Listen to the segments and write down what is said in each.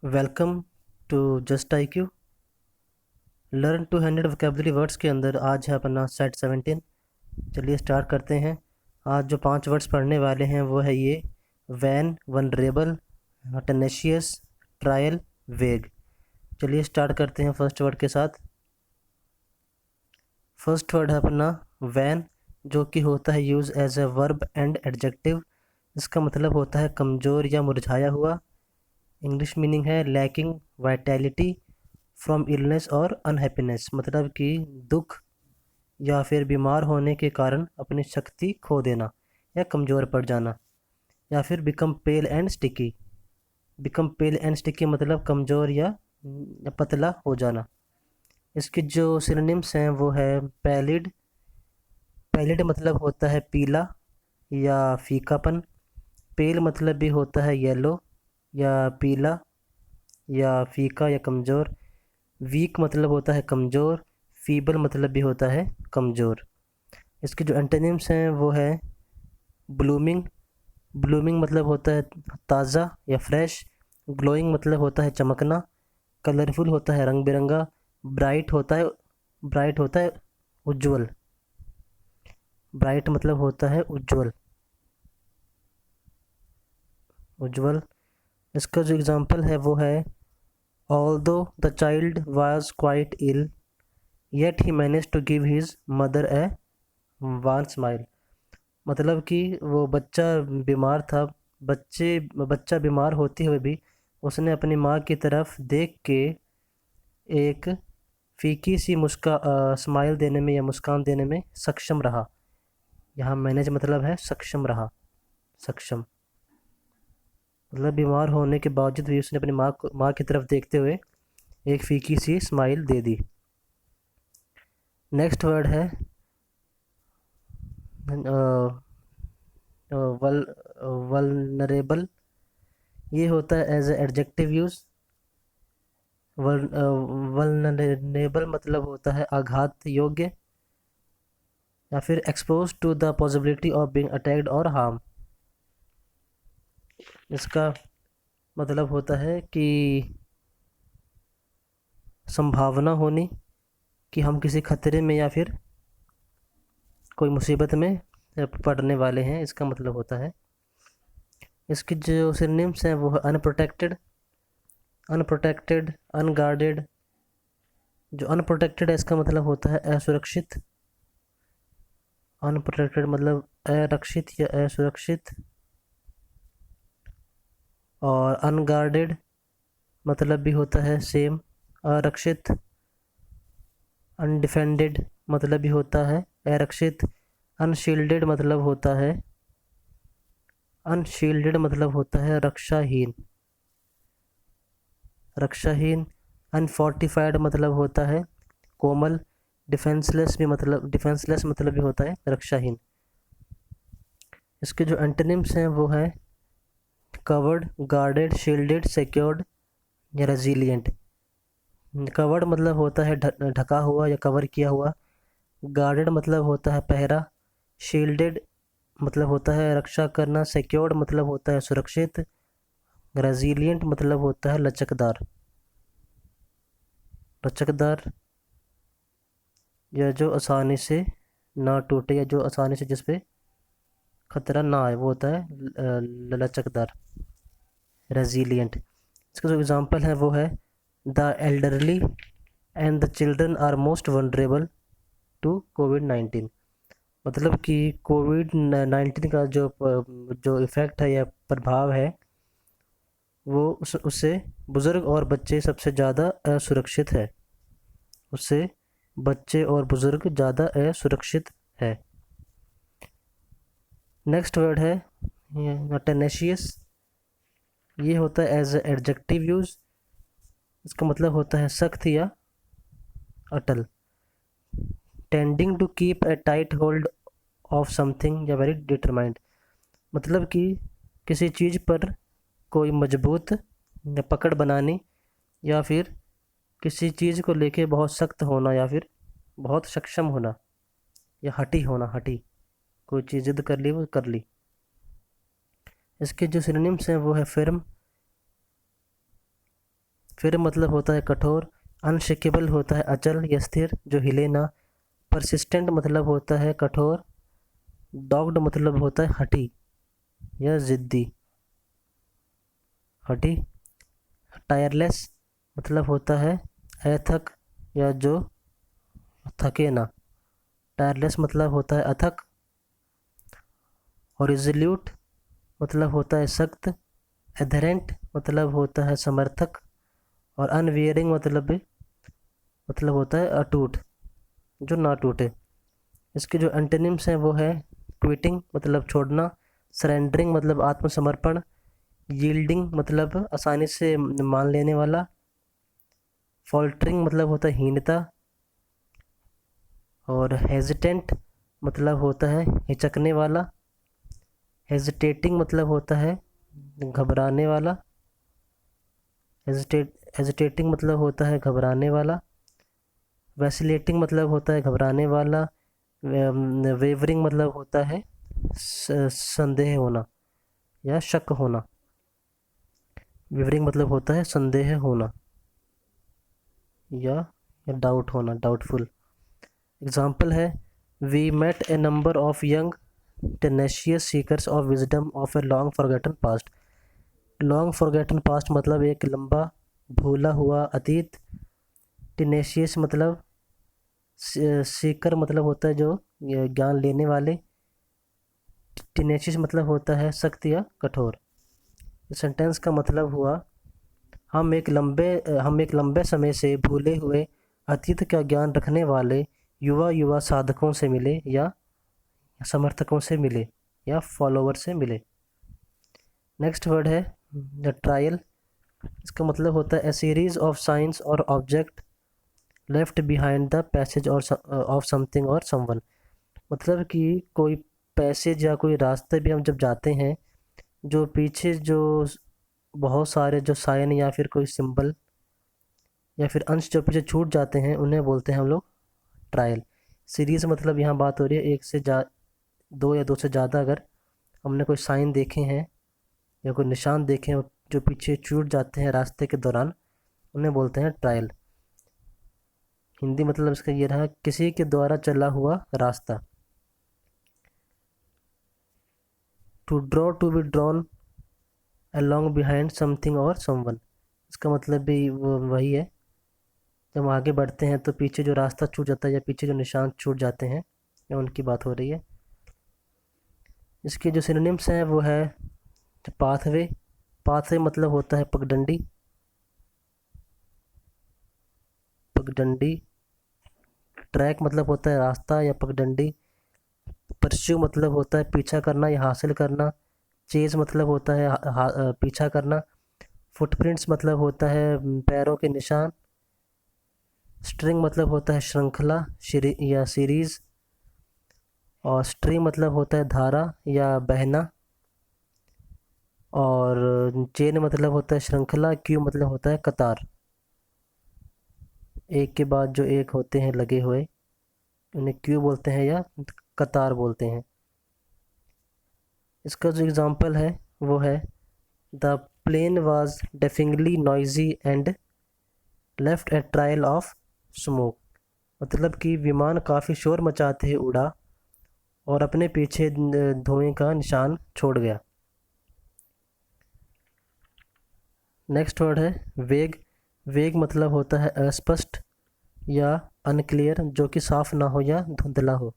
Welcome to Just I Q. Learn 200 vocabulary words के अंदर आज है अपना सेट 17। चलिए स्टार्ट करते हैं। आज जो 5 वर्ड्स पढ़ने वाले हैं वो है ये: वैन, वनरेबल, टेनेशियस, ट्रायल, वेग। चलिए स्टार्ट करते हैं फर्स्ट वर्ड के साथ। फर्स्ट वर्ड है अपना वैन, जो कि होता है use as a verb and adjective. इसका मतलब होता है कमज़ोर या मुरझाया हुआ। इंग्लिश मीनिंग है लैकिंग वाइटैलिटी फ्रॉम इलनेस और अनहैप्पीनेस, मतलब कि दुख या फिर बीमार होने के कारण अपनी शक्ति खो देना या कमज़ोर पड़ जाना। या फिर become pale and sticky. Become pale and sticky मतलब कमज़ोर या पतला हो जाना। इसके जो सिनोनिम्स हैं वो है पैलिड। पैलिड मतलब होता है पीला या फीकापन। पेल मतलब भी होता है येलो या पीला या फीका या कमज़ोर। वीक मतलब होता है कमज़ोर। फीबल मतलब भी होता है कमज़ोर। इसके जो एंटोनिम्स हैं वो है ब्लूमिंग। ब्लूमिंग मतलब होता है ताज़ा या फ्रेश। ग्लोइंग मतलब होता है चमकना। कलरफुल होता है रंग बिरंगा। ब्राइट होता है उज्ज्वल। ब्राइट मतलब होता है उज्ज्वल। उज्ज्वल। इसका जो एग्ज़ाम्पल है वो है although the child was quite ill yet he manage to give his mother a warm smile. मतलब कि वो बच्चा बीमार था। बच्चा बीमार होते हुए भी उसने अपनी माँ की तरफ देख के एक फीकी सी स्माइल देने में या मुस्कान देने में सक्षम रहा। यहाँ मैनेज मतलब है सक्षम रहा। सक्षम मतलब बीमार होने के बावजूद भी उसने अपनी माँ की तरफ देखते हुए एक फीकी सी स्माइल दे दी। नेक्स्ट वर्ड है वल वल्नरेबल। ये होता है as a adjective use. Vulnerable मतलब होता है आघात योग्य या फिर expose to the possibility of being attacked और हार्म। इसका मतलब होता है कि संभावना होनी कि हम किसी खतरे में या फिर कोई मुसीबत में पड़ने वाले हैं, इसका मतलब होता है। इसके जो सिनोनिम्स हैं वो है अनप्रोटेक्टेड, अनप्रोटेक्टेड, अनगार्डेड। जो अनप्रोटेक्टेड है इसका मतलब होता है असुरक्षित। अनप्रोटेक्टेड मतलब अरक्षित या असुरक्षित। और अनगार्डेड मतलब भी होता है सेम, अरक्षित। अनडिफेंडेड मतलब भी होता है अरक्षित। अनशील्डेड मतलब होता है रक्षाहीन। रक्षाहीन। अनफोर्टिफाइड मतलब होता है कोमल। डिफेंसलेस मतलब भी होता है रक्षाहीन। इसके जो एंटोनिम्स हैं वो है कवर्ड, गार्डेड, शील्डेड, सिक्योर्ड या रेजिलिएंट। कवर्ड मतलब होता है ढका हुआ या कवर किया हुआ। गार्डेड मतलब होता है पहरा। शील्डेड मतलब होता है रक्षा करना। सिक्योर्ड मतलब होता है सुरक्षित। रेजिलिएंट मतलब होता है लचकदार। लचकदार या जो आसानी से ना टूटे या जो आसानी से जिस पे खतरा ना आए वो होता है लचकदार, रेजिलिएंट। इसका जो एग्जांपल है वो है the elderly and the children are most vulnerable to कोविड-19। मतलब कि कोविड-19 का जो इफ़ेक्ट है या प्रभाव है वो उससे बुज़ुर्ग और बच्चे सबसे ज़्यादा असुरक्षित है। उससे बच्चे और बुज़ुर्ग ज़्यादा असुरक्षित है। नेक्स्ट वर्ड है टेनेशियस। ये होता है एज एडजेक्टिव यूज़। इसका मतलब होता है सख्त या अटल। Tending to keep a tight hold of something या वेरी डिटरमाइंड। मतलब कि किसी चीज़ पर कोई मजबूत या पकड़ बनानी या फिर किसी चीज़ को लेके बहुत सख्त होना या फिर बहुत सक्षम होना या हटी होना। हटी कोई चीज़ जिद कर ली वो कर ली। इसके जो सिनोनिम्स हैं वो है फिर्म, फिर मतलब होता है कठोर। अनशेकेबल होता है अचल या स्थिर जो हिले ना। परसिस्टेंट मतलब होता है कठोर। डॉग्ड मतलब होता है हठी या ज़िद्दी, हठी। टायरलेस मतलब होता है अथक या जो थके ना। टायरलेस मतलब होता है अथक। और रिजोल्यूट मतलब होता है सख्त। एधरेंट मतलब होता है समर्थक। और अनवियरिंग मतलब होता है अटूट, जो ना टूटे। इसके जो एंटोनिम्स हैं वो है क्विटिंग मतलब छोड़ना। सरेंडरिंग मतलब आत्मसमर्पण। यील्डिंग मतलब आसानी से मान लेने वाला। फॉल्टरिंग मतलब होता है हीनता। और हेजिटेंट मतलब होता है हिचकने वाला। हेजिटेटिंग मतलब होता है घबराने वाला। हेजिटेटिंग मतलब होता है घबराने वाला। वैसिलेटिंग मतलब होता है घबराने वाला। वेवरिंग मतलब होता है संदेह होना या शक होना। वेवरिंग मतलब होता है संदेह होना या डाउट होना, डाउटफुल। एग्जाम्पल है we met a number of young tenacious seekers of wisdom of a long forgotten past. Long forgotten past मतलब एक लंबा भूला हुआ अतीत। टेनेशियस मतलब सीकर मतलब होता है जो ज्ञान लेने वाले। टेनेशियस मतलब होता है सख्त या कठोर। सेंटेंस का मतलब हुआ हम एक लंबे समय से भूले हुए अतीत का ज्ञान रखने वाले युवा युवा साधकों से मिले या समर्थकों से मिले या फॉलोवर से मिले। नेक्स्ट वर्ड है द ट्रायल। इसका मतलब होता है ए सीरीज ऑफ साइंस और object left behind the passage और ऑफ समथिंग और समवन। मतलब कि कोई पैसेज या कोई रास्ते भी हम जब जाते हैं, जो पीछे जो बहुत सारे जो साइन या फिर कोई सिंबल या फिर अंश जो पीछे छूट जाते हैं उन्हें बोलते हैं हम लोग ट्रायल। सीरीज मतलब यहाँ बात हो रही है एक से दो या दो से ज़्यादा अगर हमने कोई साइन देखे हैं या कोई निशान देखे हैं जो पीछे छूट जाते हैं रास्ते के दौरान, उन्हें बोलते हैं ट्रायल। हिंदी मतलब इसका ये रहा किसी के द्वारा चला हुआ रास्ता। To draw to be drawn along behind something और समवन। इसका मतलब भी वही है, जब हम आगे बढ़ते हैं तो पीछे जो रास्ता छूट जाता है या पीछे जो निशान छूट जाते हैं या उनकी बात हो रही है। इसके जो सिनोनिम्स हैं वो है पाथवे। पाथवे मतलब होता है पगडंडी, पगडंडी। ट्रैक मतलब होता है रास्ता या पगडंडी। परस्यू मतलब होता है पीछा करना या हासिल करना। चेज मतलब होता है पीछा करना। फुटप्रिंट्स मतलब होता है पैरों के निशान। स्ट्रिंग मतलब होता है श्रृंखला या सीरीज। और स्ट्रीम मतलब होता है धारा या बहना। और चेन मतलब होता है श्रृंखला। क्यू मतलब होता है कतार, एक के बाद जो एक होते हैं लगे हुए, उन्हें क्यू बोलते हैं या कतार बोलते हैं। इसका जो एग्जांपल है वो है the plane was deafeningly noisy and left a trail of smoke. मतलब कि विमान काफ़ी शोर मचाते ही उड़ा और अपने पीछे धुएं का निशान छोड़ गया। नेक्स्ट वर्ड है वेग। वेग मतलब होता है अस्पष्ट या अनक्लियर, जो कि साफ ना हो या धुंधला हो,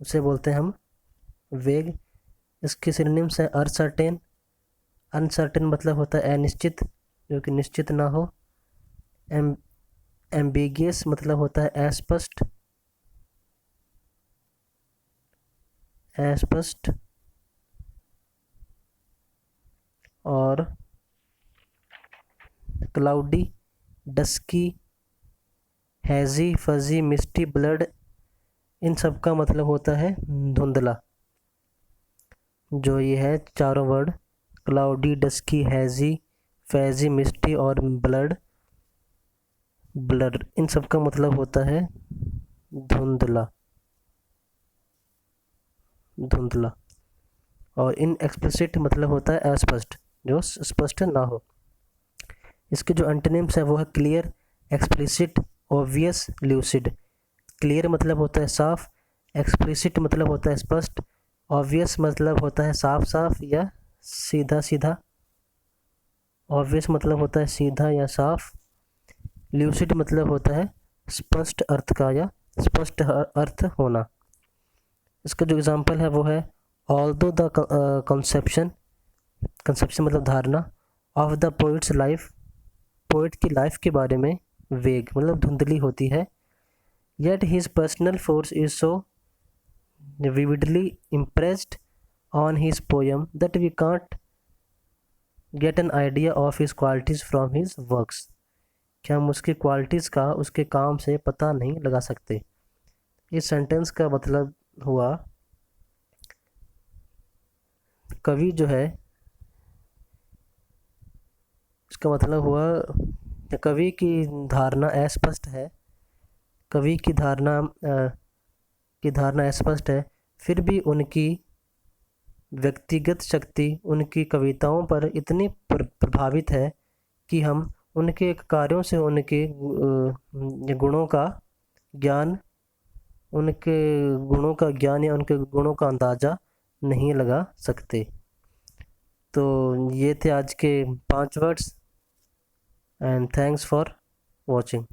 उसे बोलते हैं हम वेग। इसके सिनोनिम्स है अनसर्टेन। अनसर्टेन मतलब होता है अनिश्चित, जो कि निश्चित ना हो। एम्बिगियस मतलब होता है अस्पष्ट, अस्पष्ट। और क्लाउडी, डस्की, हैजी, फजी, मिस्टी, ब्लड, इन सब का मतलब होता है धुंधला। जो ये है चारों वर्ड क्लाउडी, डस्की, हैजी, फैजी, मिस्टी और ब्लड, ब्लड, इन सब का मतलब होता है धुंधला, धुंधला। और इन एक्सप्लिसिट मतलब होता है अस्पष्ट, जो स्पष्ट ना हो। इसके जो एंटोनिम्स है वो है clear, explicit, obvious, lucid. Clear मतलब होता है साफ, एक्सप्लिसिट मतलब होता है स्पष्ट, ऑब्वियस मतलब होता है साफ साफ या सीधा सीधा, ऑब्वियस मतलब होता है सीधा या साफ, ल्यूसिड मतलब होता है स्पष्ट अर्थ का या स्पष्ट अर्थ होना। इसका जो एग्जांपल है वो है ऑल्दो द कंसेप्शन, कंसेप्शन मतलब धारणा, of the poets life, poet की लाइफ के बारे में वेग मतलब धुंधली होती है, yet his personal force is so vividly impressed on his poem that we can't get an idea of his qualities from his works। क्या हम उसकी क्वालिटीज़ का उसके काम से पता नहीं लगा सकते। इस सेंटेंस का मतलब हुआ कवि जो है, इसका मतलब हुआ कवि की धारणा अस्पष्ट है, कवि की धारणा अस्पष्ट है, फिर भी उनकी व्यक्तिगत शक्ति उनकी कविताओं पर इतनी प्रभावित है कि हम उनके कार्यों से उनके गुणों का ज्ञान, उनके गुणों का ज्ञान या उनके गुणों का अंदाज़ा नहीं लगा सकते। तो ये थे आज के 5 words and thanks for watching.